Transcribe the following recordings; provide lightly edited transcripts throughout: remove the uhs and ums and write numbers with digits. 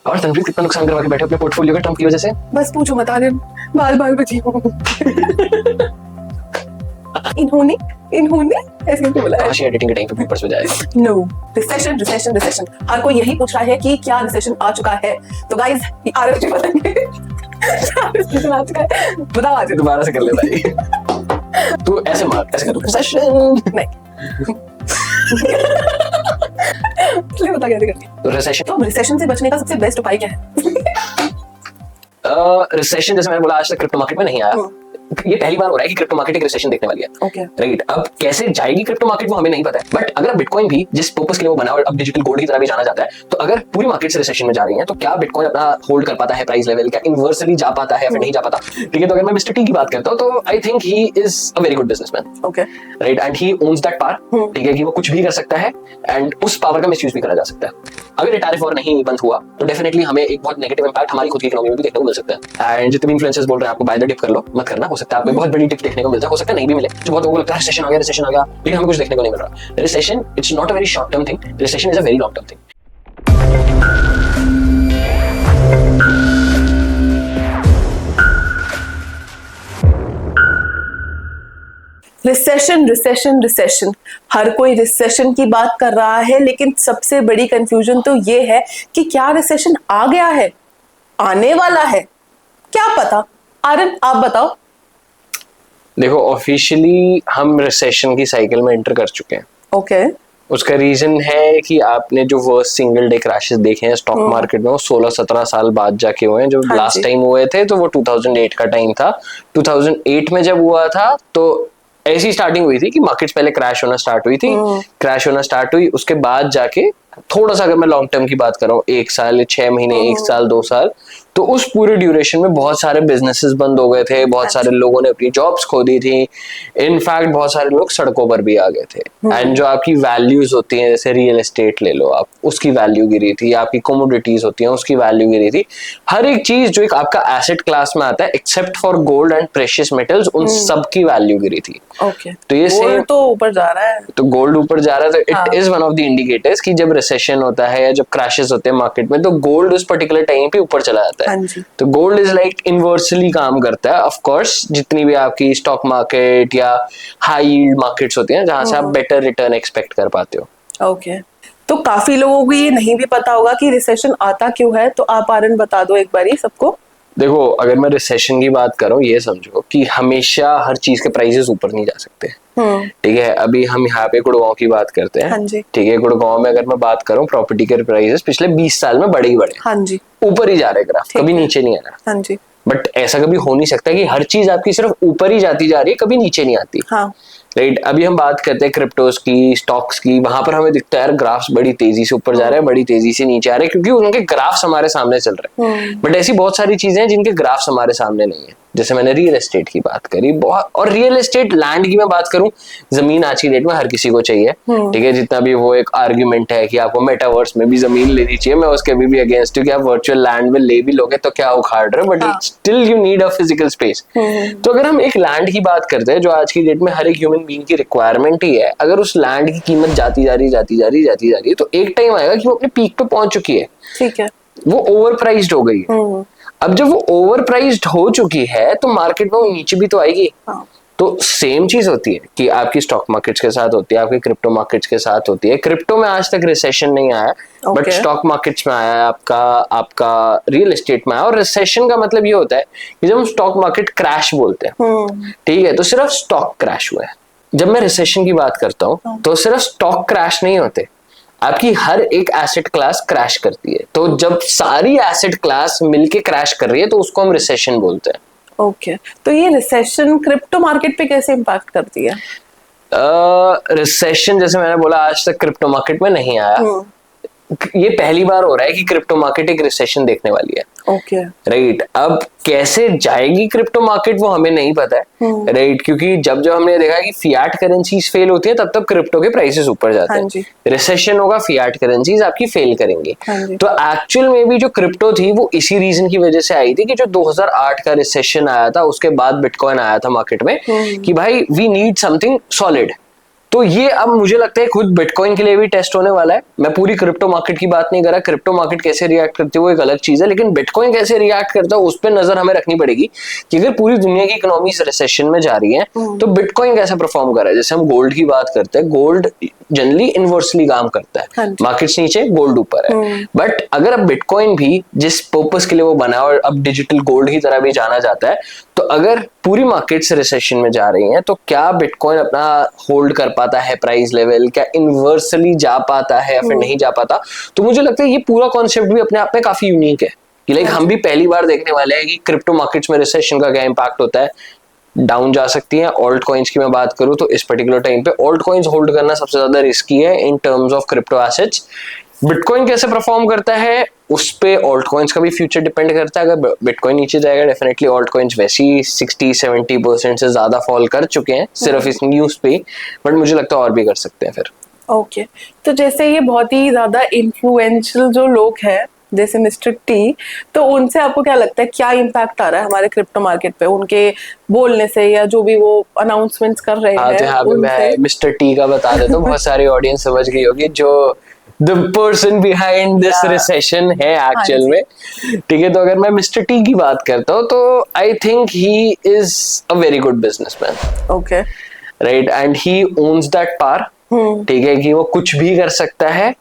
और तनवीर कितना नुकसान करवा के बैठे अपने पोर्टफोलियो का ट्रम्प की वजह से। बस पूछो मत आर्यन, बाल बाल बची हो। इन्होंने ऐसे क्यों बोला है? काश एडिटिंग के टाइम पे पेपर्स पे जाएगा। नो, रिसेशन रिसेशन रिसेशन, हर कोई यही पूछ रहा है कि क्या रिसेशन आ चुका है। तो गाइस आर्यन जी बताएंगे क्या रिसेशन आ चुका है, बताओ आज। दोबारा से कर ले भाई। तू ऐसे मार, ऐसे कर, रिसेशन नहीं इसलिए बता कैसे करती है। तो रिसेशन, तो रिसेशन से बचने का सबसे बेस्ट उपाय क्या है? रिसेशन जैसे मैंने बोला आज तक क्रिप्टो मार्केट में नहीं आया। ये पहली बार हो रहा है कि क्रिप्टो मार्केट एक रिसेशन देखने वाली है। ओके राइट, अब कैसे जाएगी क्रिप्टो मार्केट वो हमें नहीं पता है, बट अगर बिटकॉइन भी जिस पर्पस के लिए वो बना और अब डिजिटल गोल्ड की तरह भी जाना जाता है, तो अगर पूरी मार्केट से रिसेशन में जा रही है तो क्या बिटकॉइन अपना होल्ड कर पाता है प्राइस लेवल, क्या इन्वर्सली जा पाता है या फिर नहीं जा पाता। ठीक है, तो अगर मैं मिस्टर टी की बात करता हूँ तो I think he is a very good businessman. Okay right, and he owns that power. ठीक है, कि वो कुछ भी कर सकता है एंड उस पावर का मिसयूज भी करा जा सकता है। अगर ये टैरिफ वॉर नहीं बंद हुआ तो डेफिनेटली हमें एक बहुत नेगेटिव इंपैक्ट हमारी खुद की इकोनॉमी में भी देखने को मिल सकता है। एंड जितने भी इन्फ्लुएंसर्स बोल रहे हैं आपको बाय द डिप कर लो, मत करना, हो सकता है आपको बहुत बड़ी डिप देखने को मिल जाए, हो सकता है नहीं भी मिले। जो बहुत लोगों को लगता है रिसेशन आ गया, लेकिन हमें कुछ देखने को नहीं मिल रहा। Recession it's not a very short term thing, recession is a very long term thing. Recession recession recession, हर कोई रिसेशन की बात कर रहा है, लेकिन सबसे बड़ी कंफ्यूजन तो ये है कि क्या रिसेशन आ गया है, आने वाला है, क्या पता। आर्यन आप बताओ। देखो, ऑफिशियली हम रिसेशन की साइकिल में एंटर कर चुके हैं। ओके उसका रीजन है कि आपने जो वर्स्ट सिंगल डे क्रैशेस देखे हैं स्टॉक मार्केट में वो 16-17 साल बाद जाके हुए हैं। जो हाँ लास्ट जी। टाइम हुए थे तो वो 2008 का टाइम था। 2008 में जब हुआ था तो ऐसी स्टार्टिंग हुई थी कि मार्केट्स पहले क्रैश होना स्टार्ट हुई थी, क्रैश होना स्टार्ट हुई, उसके बाद जाके थोड़ा सा, अगर मैं लॉन्ग टर्म की बात कर रहा हूँ, 1 साल 6 महीने, 1 साल 2 साल, तो उस पूरे ड्यूरेशन में बहुत सारे बिजनेसेस बंद हो गए थे, बहुत सारे लोगों ने अपनी जॉब्स खो दी थी, इनफैक्ट बहुत सारे लोग सड़कों पर भी आ गए थे। एंड जो आपकी वैल्यूज होती हैं, जैसे रियल एस्टेट ले लो आप, उसकी वैल्यू गिरी थी, आपकी कमोडिटीज होती हैं उसकी वैल्यू गिरी थी। हर एक चीज जो एक आपका एसेट क्लास में आता है except for gold and precious metals, उन सब की वैल्यू गिरी थी। ओके, तो ये गोल्ड तो ऊपर जा रहा है, तो गोल्ड ऊपर जा रहा है, तो it is one of the indicators कि जब रिसेशन होता है या जब क्रैशेस होते हैं मार्केट में तो गोल्ड उस पर्टिकुलर टाइम पे ऊपर चला जाता है। हाँ जी। तो गोल्ड इज लाइक इनवर्सली काम करता है। ऑफ कोर्स जितनी भी आपकी स्टॉक मार्केट या हाई यील्ड मार्केट्स होती हैं जहां से आप बेटर रिटर्न एक्सपेक्ट कर पाते हो। ओके तो काफी लोगों को ये नहीं भी पता होगा कि रिसेशन आता क्यों है, तो आप आर्यन बता दो एक बारी सबको। देखो, अगर मैं रिसेशन की बात करूं, ये समझो कि हमेशा हर चीज के प्राइसेस ऊपर नहीं जा सकते। ठीक है, अभी हम यहाँ पे गुड़गांव की बात करते हैं। हाँ जी। ठीक है, गुड़गांव में अगर मैं बात करूं, प्रॉपर्टी के प्राइसेस पिछले 20 साल में बढ़े ही बढ़े, हाँ जी, ऊपर ही जा रहे ग्राफ, कभी नीचे नहीं आ रहा। हाँ जी, बट ऐसा कभी हो नहीं सकता कि हर चीज आपकी सिर्फ ऊपर ही जाती जा रही है, कभी नीचे नहीं आती। हाँ राइट, अभी हम बात करते हैं क्रिप्टोस की, स्टॉक्स की, वहां पर हमें दिखता है ग्राफ्स बड़ी तेजी से ऊपर जा रहे हैं, बड़ी तेजी से नीचे आ रहे हैं, क्योंकि उनके ग्राफ्स हमारे सामने चल रहे हैं। बट ऐसी बहुत सारी चीजें हैं जिनके ग्राफ्स हमारे सामने नहीं है। जैसे मैंने रियल एस्टेट की बात करी, बहुत, और रियल एस्टेट लैंड की मैं बात करूं, जमीन आज की डेट में हर किसी को चाहिए। ठीक है, जितना भी वो एक आर्ग्यूमेंट है कि आपको मेटावर्स में भी जमीन लेनी चाहिए, मैं उसके भी अगेंस्ट हूं कि आप वर्चुअल लैंड में ले भी लोगे तो क्या उखाड़ रहे हो, but still you need a physical space. तो अगर हम एक लैंड की बात करते हैं जो आज की डेट में हर एक ह्यूमन बीइंग की रिक्वायरमेंट ही है, अगर उस लैंड की कीमत जाती जा रही है तो एक टाइम आएगा कि वो अपने पीक पे पहुंच चुकी है, ठीक है, वो ओवर प्राइस्ड हो गई है। अब जब वो ओवर प्राइस्ड हो चुकी है तो मार्केट में वो नीचे भी तो आएगी। तो सेम चीज होती है कि आपकी स्टॉक मार्केट्स के साथ होती है, आपकी क्रिप्टो मार्केट्स के साथ होती है। क्रिप्टो में आज तक रिसेशन नहीं आया, बट स्टॉक मार्केट्स में आया है, आपका रियल एस्टेट में आया। और रिसेशन का मतलब ये होता है कि जब हम स्टॉक मार्केट क्रैश बोलते हैं, ठीक है, तो सिर्फ स्टॉक क्रैश हुआ है। जब मैं रिसेशन की बात करता हूँ तो सिर्फ स्टॉक क्रैश नहीं होते, आपकी हर एक एसेट क्लास क्रैश करती है। तो जब सारी एसेट क्लास मिलके क्रैश कर रही है तो उसको हम रिसेशन बोलते हैं। ओके तो ये रिसेशन क्रिप्टो मार्केट पे कैसे इम्पैक्ट करती है? रिसेशन जैसे मैंने बोला आज तक क्रिप्टो मार्केट में नहीं आया, ये पहली बार हो रहा है कि क्रिप्टो मार्केट एक रिसेशन देखने वाली है। ओके राइट, अब कैसे जाएगी क्रिप्टो मार्केट वो हमें नहीं पता है। राइट, क्योंकि जब जब हमने देखा कि फियाट करेंसीज फेल होती है तब तब क्रिप्टो के प्राइसेस ऊपर जाते हैं। रिसेशन होगा, फियाट करेंसीज आपकी फेल करेंगी। तो एक्चुअल में भी जो क्रिप्टो थी वो इसी रीजन की वजह से आई थी कि जो 2008 का रिसेशन आया था उसके बाद बिटकॉइन आया था मार्केट में कि भाई वी नीड समथिंग सॉलिड। तो ये अब मुझे लगता है खुद बिटकॉइन के लिए भी टेस्ट होने वाला है। मैं पूरी क्रिप्टो मार्केट की बात नहीं कर रहा, क्रिप्टो मार्केट कैसे रिएक्ट करती है वो एक अलग चीज है, लेकिन बिटकॉइन कैसे रिएक्ट करता है उस पर नजर हमें रखनी पड़ेगी कि अगर पूरी दुनिया की इकोनॉमी रिसेशन में जा रही है तो बिटकॉइन कैसे परफॉर्म कर रहा है। जैसे हम गोल्ड की बात करते हैं, गोल्ड जनरली इनवर्सली काम करता है, मार्केट्स नीचे गोल्ड ऊपर है, बट अगर अब बिटकॉइन भी जिस पर्पस के लिए वो बना और अब डिजिटल गोल्ड की तरह भी जाना जाता है, तो अगर पूरी मार्केट्स रिसेशन में जा रही हैं तो क्या बिटकॉइन अपना होल्ड कर पाता है प्राइस लेवल, क्या इनवर्सली जा पाता है या फिर नहीं जा पाता। तो मुझे लगता है ये पूरा कॉन्सेप्ट भी अपने आप में काफी यूनिक है कि लाइक हम भी पहली बार देखने वाले हैं कि क्रिप्टो मार्केट्स में रिसेशन का क्या इम्पैक्ट होता है। डाउन जा सकती है। ऑल्ट कॉइन्स की मैं बात करूं तो इस पर्टिकुलर टाइम पे ऑल्ट कॉइन्स होल्ड करना सबसे ज्यादा रिस्की है in terms of crypto assets. Bitcoin कैसे परफॉर्म करता है उस पे ऑल्ट कॉइन्स का भी फ्यूचर डिपेंड करता है। अगर बिटकॉइन नीचे जाएगा डेफिनेटली ऑल्ट कॉइन्स वैसे ही 60-70% से ज्यादा फॉल कर चुके हैं सिर्फ इस न्यूज पे, बट मुझे लगता है और भी कर सकते हैं फिर। ओके तो जैसे ये बहुत ही ज्यादा इन्फ्लुएंशियल जो लोग हैं जैसे मिस्टर टी, तो उनसे आपको क्या लगता है क्या इम्पैक्ट आ रहा है हमारे क्रिप्टो मार्केट पे उनके बोलने से या जो भी वो अनाउंसमेंट्स कर रहे हैं? तो यहाँ पे मैं मिस्टर टी का बता देता हूँ, बहुत सारी ऑडियंस समझ गई होगी जो the person behind this recession है एक्चुअल में। ठीक है, तो अगर मैं मिस्टर टी की बात करता हूँ तो I think he is a very good businessman. Okay right, and he owns that power. ठीक है, कि वो कुछ भी कर सकता है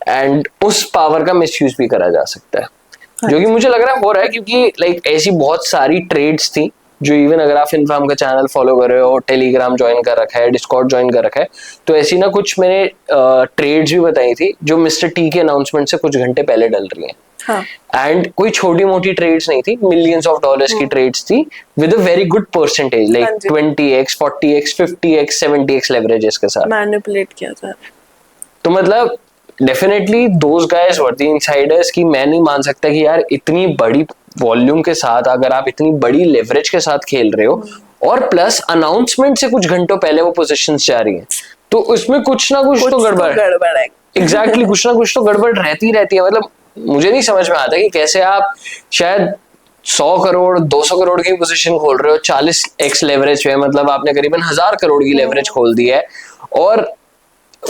एंड उस पावर का मिसयूज भी करा जा सकता है, जो कि मुझे लग रहा है हो रहा है, क्योंकि लाइक ऐसी बहुत सारी ट्रेड्स थी जो इवन अगर आप इन्फॉर्म का चैनल फॉलो कर रहे हो, टेलीग्राम ज्वाइन कर रखा है, डिस्कॉर्ड ज्वाइन कर रखा है, तो ऐसी ना कुछ मैंने ट्रेड्स भी बताई थी जो मिस्टर टी के अनाउंसमेंट से कुछ घंटे पहले डल रही हैं। एंड कोई छोटी मोटी ट्रेड्स नहीं थी, मिलियंस ऑफ डॉलर्स की ट्रेड्स थी with a very good percentage, like 20x 40x 50x 70x leverages के साथ मैनिपुलेट किया था। तो मतलब definitely those guys were the Insiders की मैं नहीं मान सकता कि यार इतनी बड़ी वॉल्यूम के साथ अगर आप इतनी बड़ी लेवरेज के साथ खेल रहे हो और प्लस अनाउंसमेंट से कुछ घंटों पहले वो पोजीशंस जा रही हैं, तो उसमें कुछ ना कुछ तो गड़बड़ है। एग्जैक्टली कुछ ना कुछ तो गड़बड़ रहती है। मतलब मुझे नहीं समझ में आता कि कैसे आप शायद 100 करोड़ 200 करोड़ की पोजीशन खोल रहे हो 40x लेवरेज पे, मतलब आपने करीबन 1000 करोड़ की लेवरेज खोल दी है, और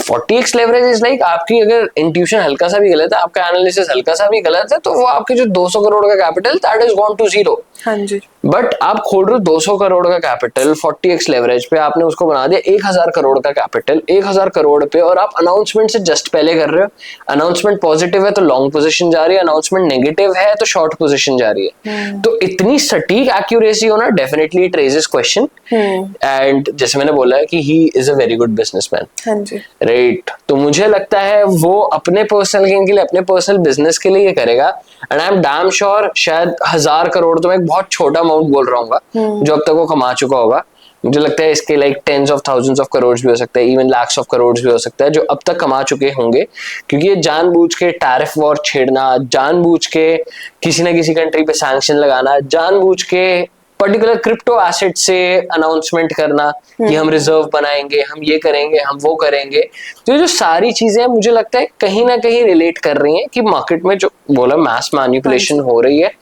40x लेवरेज इज लाइक आपकी अगर इंट्यूशन हल्का सा भी गलत है, आपका एनालिसिस हल्का सा भी गलत है, तो वो आपके जो 200 करोड़ का capital that is gone to zero. हाँ जी। बट आप खोल रहे हो 200 करोड़ का कैपिटल 40x लेवरेज पे, आपने उसको बना दिया 1000 करोड़ का कैपिटल 1000 करोड़ पे, और आप अनाउंसमेंट से जस्ट पहले कर रहे हो। अनाउंसमेंट पॉजिटिव है तो लॉन्ग पोजीशन जा रही है, अनाउंसमेंट नेगेटिव है तो शॉर्ट पोजीशन जा रही है। तो इतनी सटीक एक्यूरेसी होना definitely it raises question, and जैसे मैंने बोला है कि he is a very good businessman. हाँ जी। राइट, तो मुझे लगता है वो अपने पर्सनल गेन के लिए, अपने पर्सनल बिजनेस के लिए ये करेगा, and I am damn sure शायद 1000 करोड़ तो मैं एक बहुत छोटा अमाउंट बोल रहा हूँ जो अब तक वो कमा चुका होगा। मुझे लगता है इसके like tens of thousands of crore भी हो सकता है, इवन लाख्स ऑफ करोड़ भी हो सकता है जो अब तक कमा चुके होंगे, क्योंकि ये जानबूझ के टैरिफ वॉर छेड़ना, जानबूझ के किसी ना किसी कंट्री पे सैंक्शन लगाना, जानबूझ के पर्टिकुलर क्रिप्टो एसेट से अनाउंसमेंट करना कि हम रिजर्व बनाएंगे, हम ये करेंगे, हम वो करेंगे, तो ये जो सारी चीजें मुझे लगता है कहीं ना कहीं रिलेट कर रही हैं कि मार्केट में जो बोला मैस मैनिपुलेशन हो रही है।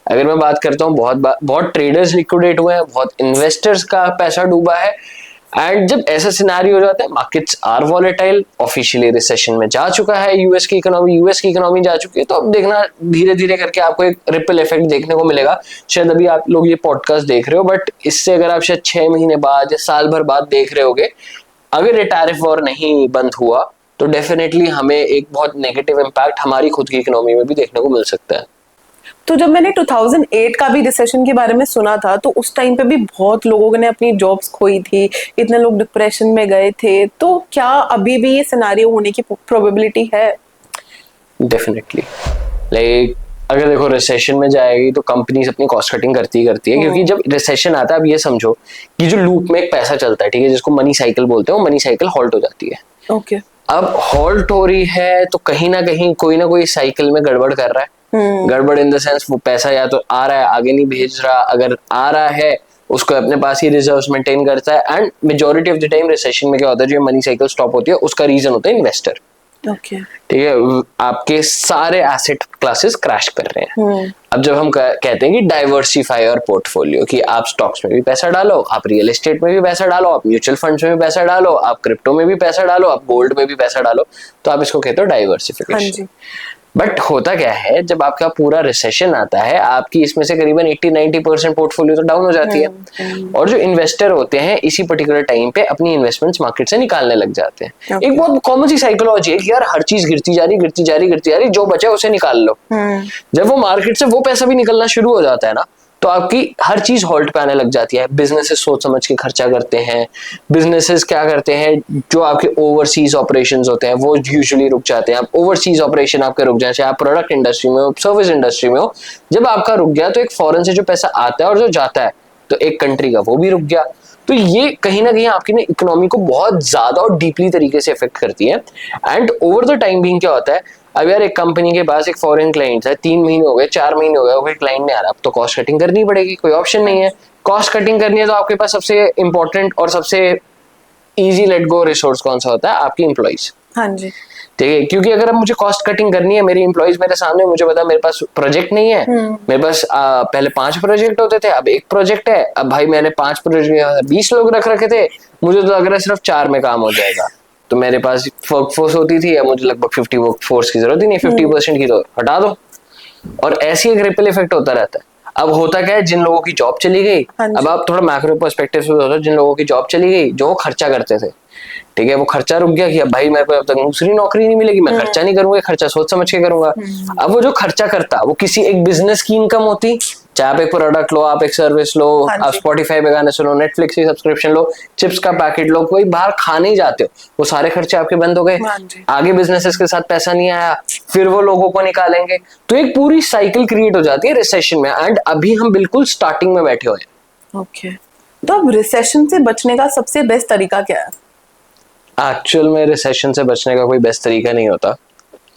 अगर मैं बात करता हूँ बहुत ट्रेडर्स लिक्विडेट हुए हैं, बहुत इन्वेस्टर्स का पैसा डूबा है, एंड जब ऐसा सिनेरियो हो जाता है markets are volatile, officially recession में जा चुका है यूएस की इकोनॉमी जा चुकी है, तो अब देखना धीरे धीरे करके आपको एक रिपल इफेक्ट देखने को मिलेगा। शायद अभी आप लोग ये पॉडकास्ट देख रहे हो, बट इससे अगर आप शायद 6 महीने बाद या साल भर बाद देख रहे होगे, अगर ये टैरिफ वॉर नहीं बंद हुआ तो डेफिनेटली हमें एक बहुत नेगेटिव इम्पैक्ट हमारी खुद की इकोनॉमी में भी देखने को मिल सकता है। तो जब मैंने 2008 का भी रिसेशन के बारे में सुना था तो उस टाइम पे भी बहुत लोगों ने अपनी जॉब्स खोई थी, इतने लोग डिप्रेशन में गए थे, तो क्या अभी भी ये सिनेरियो होने की प्रोबेबिलिटी है? डेफिनेटली, लाइक अगर देखो रिसेशन में जाएगी तो कंपनीज अपनी कॉस्ट कटिंग करती है, क्योंकि जब रिसेशन आता है, अब ये समझो कि जो लूप में एक पैसा चलता है, ठीक है, जिसको मनी साइकिल बोलते हैं, वो मनी साइकिल हॉल्ट हो जाती है। ओके। अब हॉल्ट हो रही है तो कहीं ना कहीं कोई ना कोई साइकिल में गड़बड़ कर रहा है। गड़बड़ इन द सेंस वो पैसा या तो आ रहा है आगे नहीं भेज रहा, अगर आ रहा है उसको अपने पास ही रिजर्व्स मेंटेन करता है, and majority of the time recession में क्या होता है, जो मनी साइकिल स्टॉप होती है उसका रीजन होता है इन्वेस्टर। ओके। ठीक है, आपके सारे एसेट क्लासेस क्रैश कर रहे हैं। अब जब हम कहते हैं कि डाइवर्सिफाई योर पोर्टफोलियो, कि आप स्टॉक्स में भी पैसा डालो, आप रियल एस्टेट में भी पैसा डालो, आप म्यूचुअल फंड्स में भी पैसा डालो, आप क्रिप्टो में भी पैसा डालो, आप गोल्ड में भी पैसा डालो, तो आप इसको कहते हो डाइवर्सिफिकेशन। बट होता क्या है, जब आपका पूरा रिसेशन आता है, आपकी इसमें से करीबन 80-90% पोर्टफोलियो तो डाउन हो जाती है, और जो इन्वेस्टर होते हैं इसी पर्टिकुलर टाइम पे अपनी इन्वेस्टमेंट्स मार्केट से निकालने लग जाते हैं। एक बहुत कॉमन सी साइकोलॉजी है कि यार हर चीज गिरती जा रही, जो बचे उसे निकाल लो। जब वो मार्केट से वो पैसा भी निकलना शुरू हो जाता है ना, तो आपकी हर चीज होल्ड पे आने लग जाती है। बिजनेसेस सोच समझ के खर्चा करते हैं, बिजनेसेस क्या करते हैं, जो आपके ओवरसीज ऑपरेशंस होते हैं वो यूजुअली रुक जाते हैं। आप ओवरसीज ऑपरेशन आपके रुक जाए, चाहे आप प्रोडक्ट इंडस्ट्री में हो, सर्विस इंडस्ट्री में हो, जब आपका रुक गया तो एक फॉरेन से जो पैसा आता है और जो जाता है, तो एक कंट्री का वो भी रुक गया। तो ये कहीं ना कहीं आपकी ना इकोनॉमी को बहुत ज्यादा और डीपली तरीके से इफेक्ट करती है। And over the time being क्या होता है, अब यार एक कंपनी के पास एक फॉरेन क्लाइंट है, 3 महीने हो गए, 4 महीने हो गए, कोई क्लाइंट नहीं आ रहा, अब तो कॉस्ट कटिंग करनी पड़ेगी, कोई ऑप्शन नहीं है। कॉस्ट कटिंग करनी है तो आपके पास सबसे इंपॉर्टेंट और सबसे इजी लेट गो रिसोर्स कौन सा होता है, आपकी एम्प्लॉइज। हाँ जी, ठीक है, क्योंकि अगर अब मुझे कॉस्ट कटिंग करनी है, मेरी एम्प्लॉइज मेरे सामने, मुझे पता मेरे पास प्रोजेक्ट नहीं है, मेरे पास पहले 5 प्रोजेक्ट होते थे, अब 1 प्रोजेक्ट है। अब भाई मैंने 5 प्रोजेक्ट 20 लोग रख रखे थे, मुझे तो लग रहा है सिर्फ 4 में काम हो जाएगा। तो मेरे पास वर्कफोर्स होती थी, अब मुझे लगभग 50 वर्कफोर्स की जरूरत ही नहीं, 50% की तो हटा दो। और ऐसी एक रिपल इफेक्ट होता रहता है। अब होता क्या है, जिन लोगों की जॉब चली गई, अब आप थोड़ा मैक्रो पर्सपेक्टिव से सोचो, जिन लोगों की जॉब चली गई, जो खर्चा करते थे, ठीक है, वो खर्चा रुक गया कि अब भाई मेरे को अब तक दूसरी नौकरी नहीं मिलेगी, मैं खर्चा नहीं करूंगा, खर्चा सोच समझ के करूंगा। अब वो जो खर्चा करता, वो किसी एक बिजनेस की इनकम होती, चाहे आप एक प्रोडक्ट लो, आप एक सर्विस लो, आप स्पॉटिफाई पे गाने सुनो, नेटफ्लिक्स की सब्सक्रिप्शन लो, चिप्स का पैकेट लो, कोई बाहर खाने ही जाते हो, वो सारे खर्चे आपके बंद हो गए। आगे बिजनेसेस के साथ पैसा नहीं आया, फिर वो लोगों को निकालेंगे, तो एक पूरी साइकिल क्रिएट हो जाती है रिसेशन में। एंड अभी हम बिल्कुल स्टार्टिंग में बैठे हुए हैं। ओके, तो अब रिसेशन से बचने का सबसे बेस्ट तरीका क्या है? एक्चुअल में रिसेशन से बचने का कोई बेस्ट तरीका नहीं होता।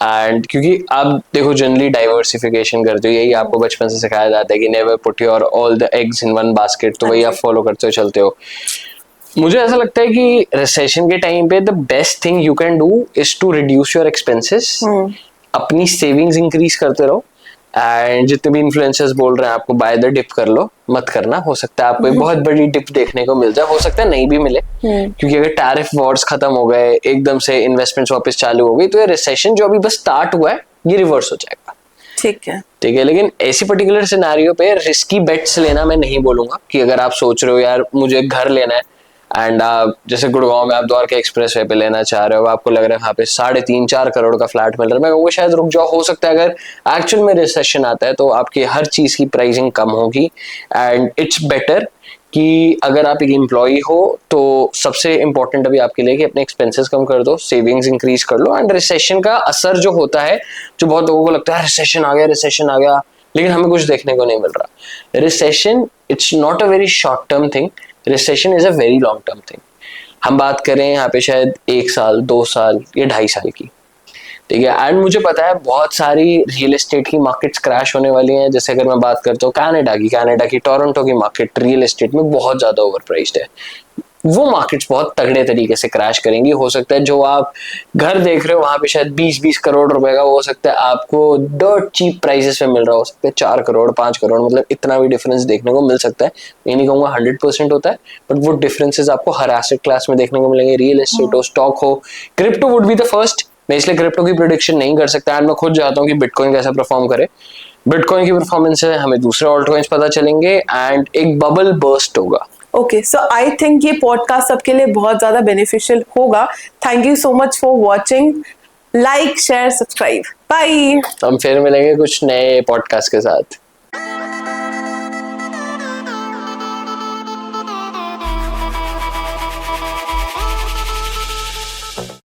एंड क्योंकि आप देखो जनरली डाइवर्सिफिकेशन करते हो, यही आपको बचपन से सिखाया जाता है कि never put your all the eggs in one basket, तो वही आप फॉलो करते हो, चलते हो। मुझे ऐसा लगता है कि रिसेशन के टाइम पे the best thing you can do is to reduce your expenses, अपनी सेविंग्स इंक्रीज करते रहो। एंड जितने भी इन्फ्लुएंसर्स बोल रहे हैं आपको बाय द डिप कर लो, मत करना। हो सकता है आपको एक बहुत बड़ी डिप देखने को मिल जाए, हो सकता है नहीं भी मिले, क्योंकि अगर टैरिफ वॉर्स खत्म हो गए, एकदम से इन्वेस्टमेंट्स वापस चालू हो गई, तो ये रिसेशन जो अभी बस स्टार्ट हुआ है ये रिवर्स हो जाएगा। ठीक है, लेकिन ऐसी पर्टिकुलर सिनेरियो पे रिस्की बेट्स लेना मैं नहीं बोलूंगा। कि अगर आप सोच रहे हो यार मुझे घर लेना है, एंड जैसे गुड़गांव में आप द्वारका एक्सप्रेस वे पे लेना चाह रहे हो, आपको लग रहा है वहाँ पे 3.5-4 करोड़ का फ्लैट मिल रहा है, मैं कहूँगा शायद रुक जाओ। हो सकता है अगर एक्चुअल में रिसेशन आता है तो आपकी हर चीज की प्राइसिंग कम होगी। एंड इट्स बेटर कि अगर आप एक एम्प्लॉय हो तो सबसे इंपॉर्टेंट अभी आपके लिए कि अपने एक्सपेंसेस कम कर दो, सेविंग्स इंक्रीज कर लो। एंड रिसेशन का असर जो होता है, जो बहुत लोगों को लगता है रिसेशन आ गया, लेकिन हमें कुछ देखने को नहीं मिल रहा। Recession it's not a very short term thing, recession is a very long term thing. हम बात करें यहाँ पे शायद 1 साल, 2 साल या 2.5 साल की, ठीक है। एंड मुझे पता है बहुत सारी रियल एस्टेट की मार्केट्स क्रैश होने वाली हैं। जैसे अगर मैं बात करता हूँ कनाडा की टोरंटो की मार्केट रियल एस्टेट में बहुत ज्यादा ओवर प्राइस्ड है। वो मार्केट्स बहुत तगड़े तरीके से क्रैश करेंगी। हो सकता है जो आप घर देख रहे हो वहां पे शायद 20-20 करोड़ रुपए का, वो हो सकता है आपको डर्ट चीप प्राइसेस में मिल रहा हो सकता है 4 करोड़ 5 करोड़, मतलब इतना भी डिफरेंस देखने को मिल सकता है। मैं नहीं कहूंगा 100% होता है, बट वो डिफरेंसेस आपको हर एसेट क्लास में देखने को मिलेंगे। रियल एस्टेट हो, स्टॉक हो, crypto would be the first. मैं इसलिए क्रिप्टो की प्रेडिक्शन नहीं कर सकता, एंड मैं खुद चाहता हूँ कि बिटकॉइन कैसा परफॉर्म करे। बिटकॉइन की परफॉर्मेंस से हमें दूसरे ऑल्ट कॉइन्स पता चलेंगे एंड एक बबल बर्स्ट होगा। ओके, सो आई थिंक ये पॉडकास्ट सबके लिए बहुत ज्यादा बेनिफिशियल होगा। Thank you so much for watching. Like, share, subscribe. Bye. हम फिर मिलेंगे कुछ नए पॉडकास्ट के साथ।